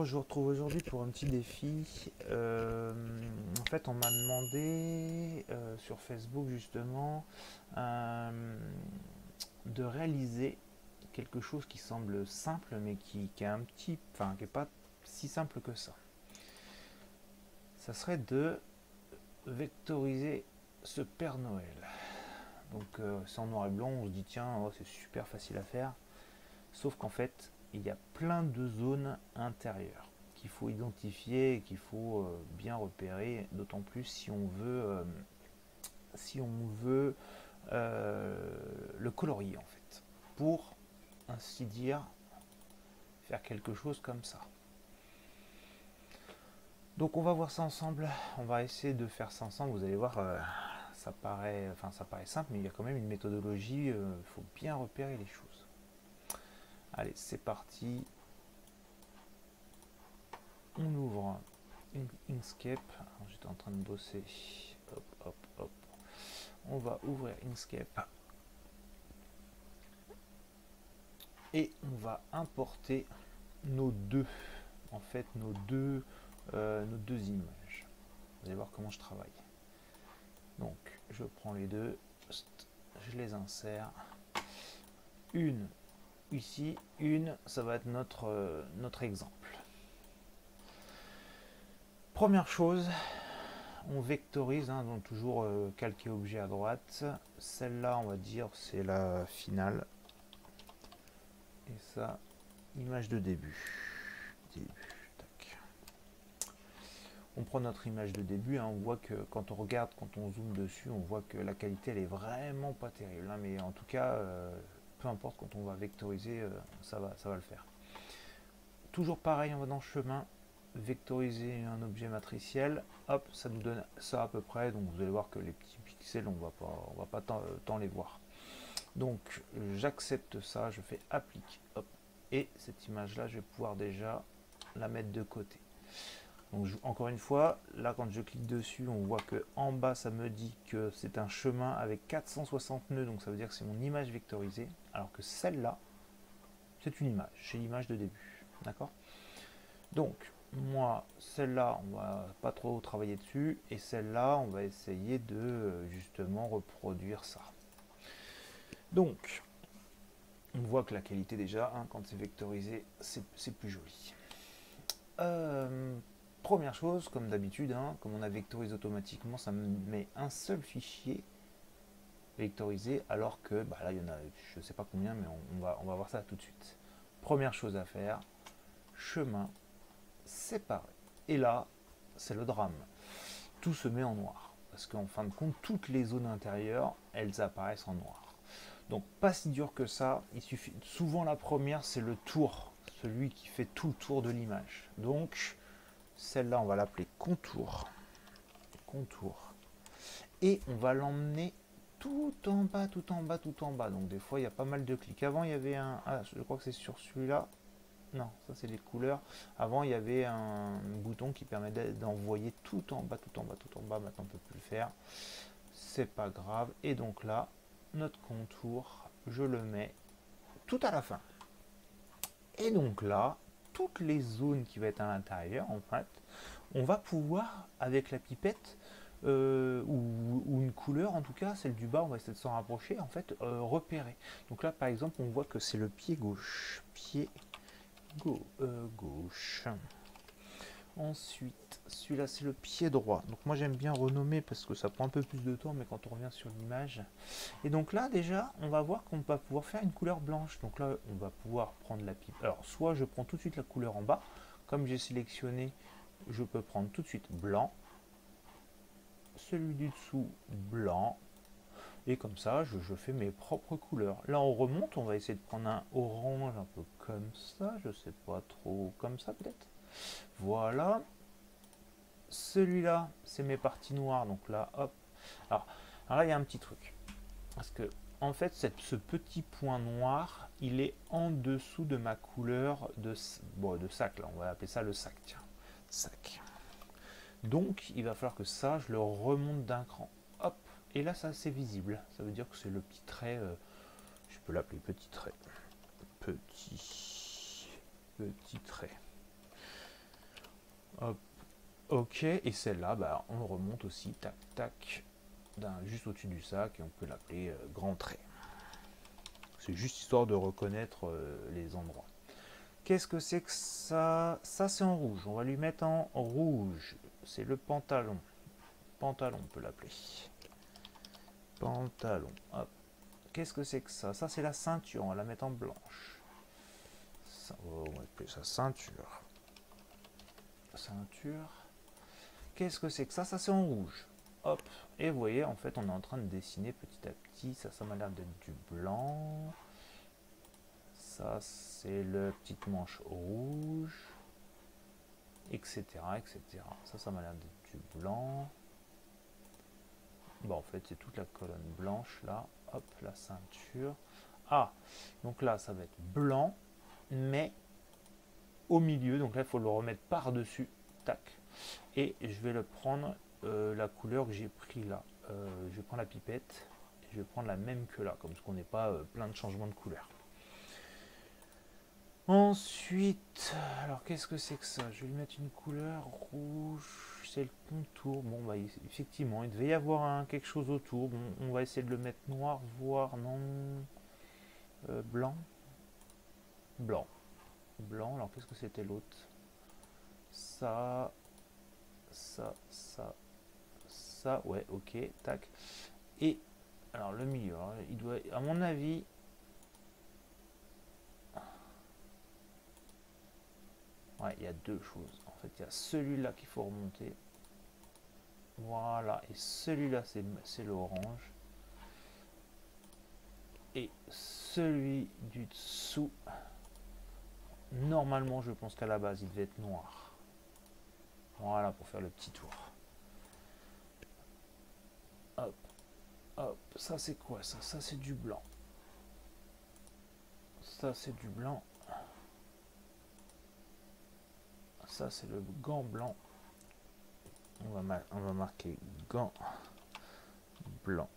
je vous retrouve aujourd'hui pour un petit défi. En fait, on m'a demandé sur Facebook justement de réaliser quelque chose qui semble simple, mais qui est qui est pas si simple que ça. Ça serait de vectoriser ce Père Noël. Donc, c'est en noir et blanc. On se dit tiens, oh, c'est super facile à faire. Sauf qu'en fait, il y a plein de zones intérieures qu'il faut identifier et qu'il faut bien repérer, d'autant plus si on veut le colorier en fait, pour ainsi dire faire quelque chose comme ça. Donc on va voir ça ensemble, on va essayer de faire ça ensemble, vous allez voir, ça paraît simple, mais il y a quand même une méthodologie, il faut bien repérer les choses. Allez, c'est parti. On ouvre Inkscape. J'étais en train de bosser. Hop, hop, hop. On va ouvrir Inkscape. Et on va importer nos deux. En fait, nos deux images. Vous allez voir comment je travaille. Donc, je prends les deux. Je les insère. Une ici. Une, ça va être notre exemple. Première chose, on vectorise, hein, donc toujours calquer objet à droite. Celle-là, on va dire, c'est la finale. Et ça, image de début. Tac. On prend notre image de début, hein, on voit que quand on regarde, quand on zoome dessus, on voit que la qualité, elle est vraiment pas terrible. Hein, mais en tout cas, peu importe, quand on va vectoriser, ça va le faire. Toujours pareil, on va dans le chemin. Vectoriser un objet matriciel, hop, ça nous donne ça à peu près, donc vous allez voir que les petits pixels, on va pas tant les voir. Donc j'accepte ça, je fais applique, hop, et cette image là, je vais pouvoir déjà la mettre de côté. Donc encore une fois, là quand je clique dessus, on voit que en bas ça me dit que c'est un chemin avec 460 nœuds, donc ça veut dire que c'est mon image vectorisée, alors que celle-là, c'est une image, c'est l'image de début, d'accord? Donc moi, celle-là, on va pas trop travailler dessus, et celle-là, on va essayer de justement reproduire ça. Donc, on voit que la qualité déjà, hein, quand c'est vectorisé, c'est plus joli. Première chose, comme d'habitude, hein, comme on a vectorisé automatiquement, ça me met un seul fichier vectorisé, alors que bah, là, il y en a, je ne sais pas combien, mais on va voir ça tout de suite. Première chose à faire, chemin séparé. Et là, c'est le drame. Tout se met en noir. Parce qu'en fin de compte, toutes les zones intérieures, elles apparaissent en noir. Donc pas si dur que ça. Il suffit. Souvent la première, c'est le tour. Celui qui fait tout le tour de l'image. Donc, celle-là, on va l'appeler contour. Contour. Et on va l'emmener tout en bas, tout en bas, tout en bas. Donc des fois, il y a pas mal de clics. Avant, il y avait un... Ah, je crois que c'est sur celui-là. Non, ça c'est les couleurs. Avant, il y avait un bouton qui permettait d'envoyer tout en bas, tout en bas, tout en bas. Maintenant, on ne peut plus le faire. C'est pas grave. Et donc là, notre contour, je le mets tout à la fin. Et donc là, toutes les zones qui vont être à l'intérieur, en fait, on va pouvoir, avec la pipette, ou une couleur, en tout cas, celle du bas, on va essayer de s'en rapprocher, en fait, repérer. Donc là, par exemple, on voit que c'est le pied gauche. Pied gauche. Ensuite, celui-là c'est le pied droit. Donc moi j'aime bien renommer parce que ça prend un peu plus de temps, mais quand on revient sur l'image. Et donc là déjà, on va voir qu'on va pouvoir faire une couleur blanche. Donc là, on va pouvoir prendre la pipe. Alors soit je prends tout de suite la couleur en bas. Comme j'ai sélectionné, je peux prendre tout de suite blanc. Celui du dessous, blanc. Et comme ça, je fais mes propres couleurs. Là, on remonte, on va essayer de prendre un orange un peu comme ça. Je sais pas trop, comme ça peut-être. Voilà. Celui-là, c'est mes parties noires. Donc là, hop. Alors là, il y a un petit truc. Parce que, en fait, ce petit point noir, il est en dessous de ma couleur de sac. Là, on va appeler ça le sac. Tiens, sac. Donc, il va falloir que ça, je le remonte d'un cran. Hop. Et là, ça, c'est visible. Ça veut dire que c'est le petit trait. Je peux l'appeler petit trait. Petit trait. Hop. Ok, et celle-là, bah, on le remonte aussi, tac, tac, juste au-dessus du sac, et on peut l'appeler grand trait. C'est juste histoire de reconnaître les endroits. Qu'est-ce que c'est que ça? Ça, c'est en rouge. On va lui mettre en rouge. C'est le pantalon. Pantalon, on peut l'appeler. Pantalon. Hop. Qu'est-ce que c'est que ça? Ça, c'est la ceinture. On va la mettre en blanche. Ça, on va appeler ça ceinture. Ceinture. Qu'est-ce que c'est que ça? Ça, c'est en rouge. Hop. Et vous voyez, en fait, on est en train de dessiner petit à petit. Ça m'a l'air d'être du blanc. Ça, c'est le petite manche rouge. Etc. etc. Ça m'a l'air d'être du blanc. Bon, en fait, c'est toute la colonne blanche, là. Hop, la ceinture. Ah, donc là, ça va être blanc, mais au milieu. Donc là, il faut le remettre par-dessus. Tac. Et je vais le prendre, la couleur que j'ai pris là. Je vais prendre la pipette. Et je vais prendre la même que là, comme ce qu'on n'est pas plein de changements de couleur. Ensuite, alors qu'est-ce que c'est que ça? Je vais lui mettre une couleur rouge, c'est le contour. Bon, bah, effectivement, il devait y avoir quelque chose autour. Bon, on va essayer de le mettre noir, voire non. Blanc. Blanc. Blanc, alors qu'est-ce que c'était l'autre? Ça, ça, ouais, ok, tac. Et, alors le milieu, alors, il doit, à mon avis, ouais, il y a deux choses. En fait, il y a celui-là qu'il faut remonter. Voilà, et celui-là, c'est l'orange. Et celui du dessous, normalement, je pense qu'à la base, il devait être noir. Voilà, pour faire le petit tour. Hop, hop, ça c'est quoi ça? Ça c'est du blanc. Ça c'est du blanc. Ça c'est le gant blanc. On va marquer gant blanc.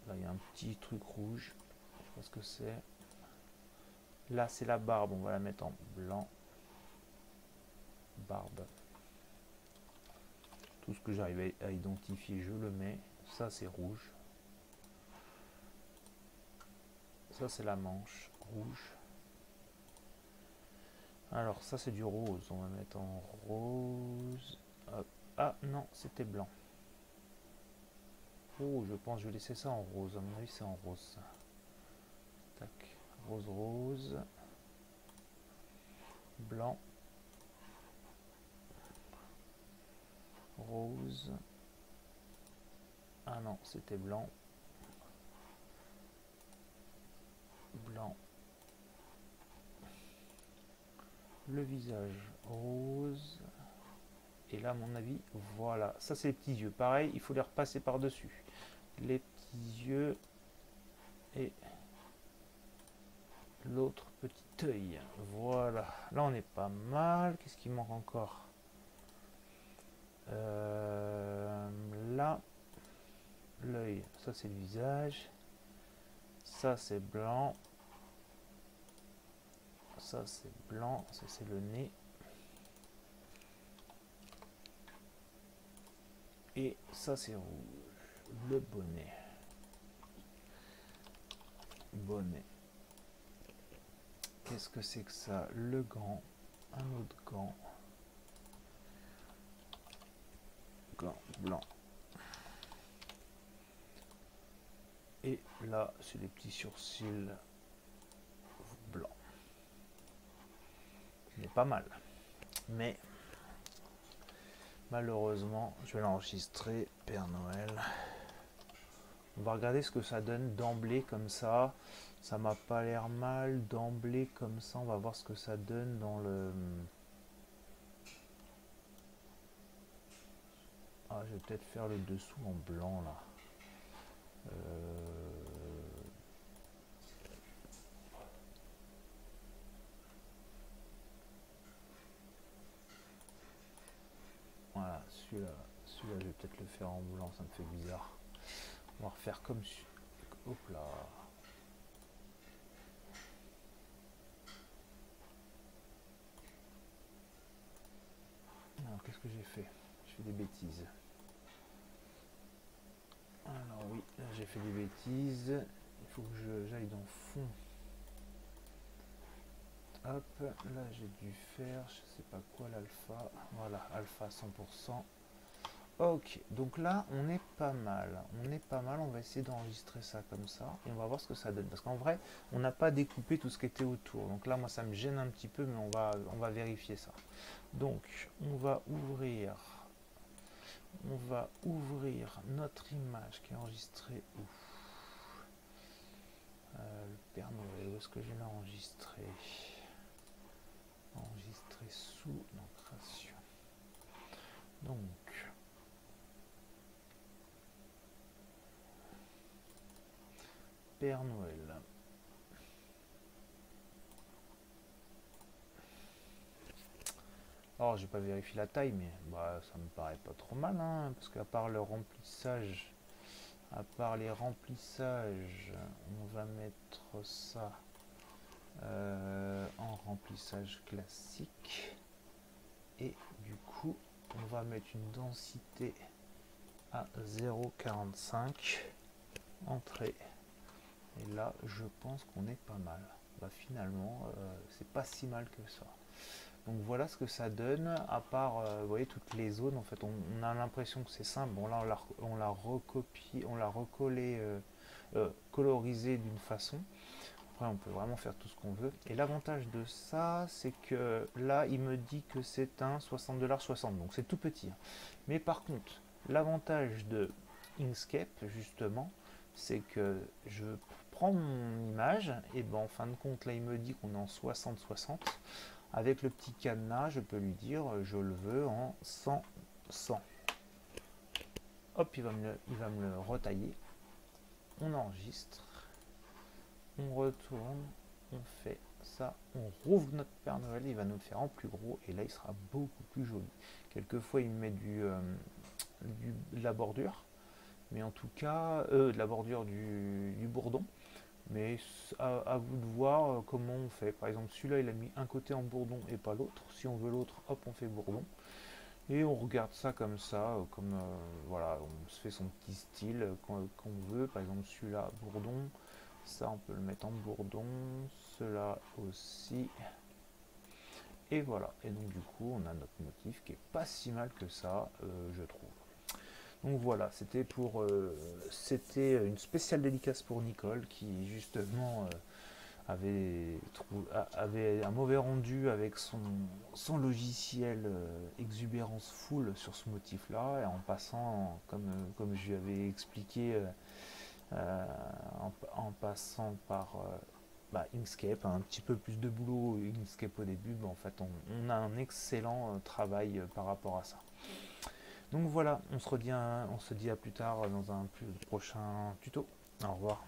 Là il y a un petit truc rouge. Je sais pas ce que c'est. Là c'est la barbe. On va la mettre en blanc. Barbe. Tout ce que j'arrive à identifier, je le mets. Ça c'est rouge. Ça c'est la manche rouge. Alors ça c'est du rose. On va mettre en rose. Hop. Ah non, c'était blanc. Oh, je pense que je vais laisser ça en rose. À mon avis, c'est en rose. Tac. Rose, rose. Blanc. Rose. Ah non, c'était blanc. Blanc. Le visage rose. Et là, à mon avis, voilà. Ça, c'est les petits yeux. Pareil, il faut les repasser par-dessus. Les petits yeux. Et l'autre petit œil. Voilà. Là, on est pas mal. Qu'est-ce qui manque encore? Là, l'œil. Ça, c'est le visage. Ça, c'est blanc. Ça, c'est blanc. Ça, c'est le nez. Et ça, c'est rouge. Le bonnet. Bonnet. Qu'est-ce que c'est que ça? Le gant. Un autre gant. Gant blanc. Et là, c'est les petits sourcils blancs. Il est pas mal. Mais malheureusement, je vais l'enregistrer. Père Noël. On va regarder ce que ça donne d'emblée comme ça. Ça m'a pas l'air mal d'emblée comme ça. On va voir ce que ça donne dans le... Ah, je vais peut-être faire le dessous en blanc là. Voilà, celui-là, je vais peut-être le faire en blanc, ça me fait bizarre. On va refaire comme... Hop là. que j'ai fait? Je fais des bêtises. Alors oui, là j'ai fait des bêtises. Il faut que j'aille dans fond. Hop, là j'ai dû faire, je sais pas quoi, l'alpha. Voilà, alpha 100%. Ok, donc là on est pas mal. On est pas mal, on va essayer d'enregistrer ça comme ça. Et on va voir ce que ça donne. Parce qu'en vrai, on n'a pas découpé tout ce qui était autour. Donc là, moi ça me gêne un petit peu, mais on va vérifier ça. Donc, on va ouvrir notre image qui est enregistrée où le Père Noël, où est-ce que je l'ai enregistré? Enregistré sous l'ancration. Donc, Père Noël. Alors, j'ai pas vérifié la taille, mais bah, ça me paraît pas trop mal, hein, parce qu'à part le remplissage, à part les remplissages, on va mettre ça en remplissage classique. Et du coup, on va mettre une densité à 0,45 entrée. Et là, je pense qu'on est pas mal. Bah, finalement, c'est pas si mal que ça. Donc voilà ce que ça donne, à part, vous voyez, toutes les zones, en fait, on a l'impression que c'est simple. Bon, là, on l'a recopié, on l'a recollé, colorisé d'une façon. Après, on peut vraiment faire tout ce qu'on veut. Et l'avantage de ça, c'est que là, il me dit que c'est un 60$60, donc c'est tout petit. Mais par contre, l'avantage de Inkscape, justement, c'est que je prends mon image, et ben en fin de compte, là, il me dit qu'on est en 60-60. Avec le petit cadenas, je peux lui dire, je le veux en 100-100. Hop, il va me le retailler. On enregistre. On retourne. On fait ça. On rouvre notre Père Noël. Il va nous le faire en plus gros. Et là, il sera beaucoup plus joli. Quelquefois, il met de la bordure. Mais en tout cas, de la bordure du bourdon. Mais à vous de voir comment on fait. Par exemple, celui-là, il a mis un côté en bourdon et pas l'autre. Si on veut l'autre, hop, on fait bourdon. Et on regarde ça comme ça, voilà, on se fait son petit style qu'on veut. Par exemple, celui-là, bourdon. Ça, on peut le mettre en bourdon. Cela aussi. Et voilà. Et donc, du coup, on a notre motif qui est pas si mal que ça, je trouve. Donc voilà, c'était une spéciale dédicace pour Nicole qui justement avait un mauvais rendu avec son logiciel Exubérance Full sur ce motif là, et en passant, comme je lui avais expliqué, en passant par Inkscape, un petit peu plus de boulot Inkscape au début, en fait on a un excellent travail par rapport à ça. Donc voilà, on se dit à plus tard dans un prochain tuto. Au revoir.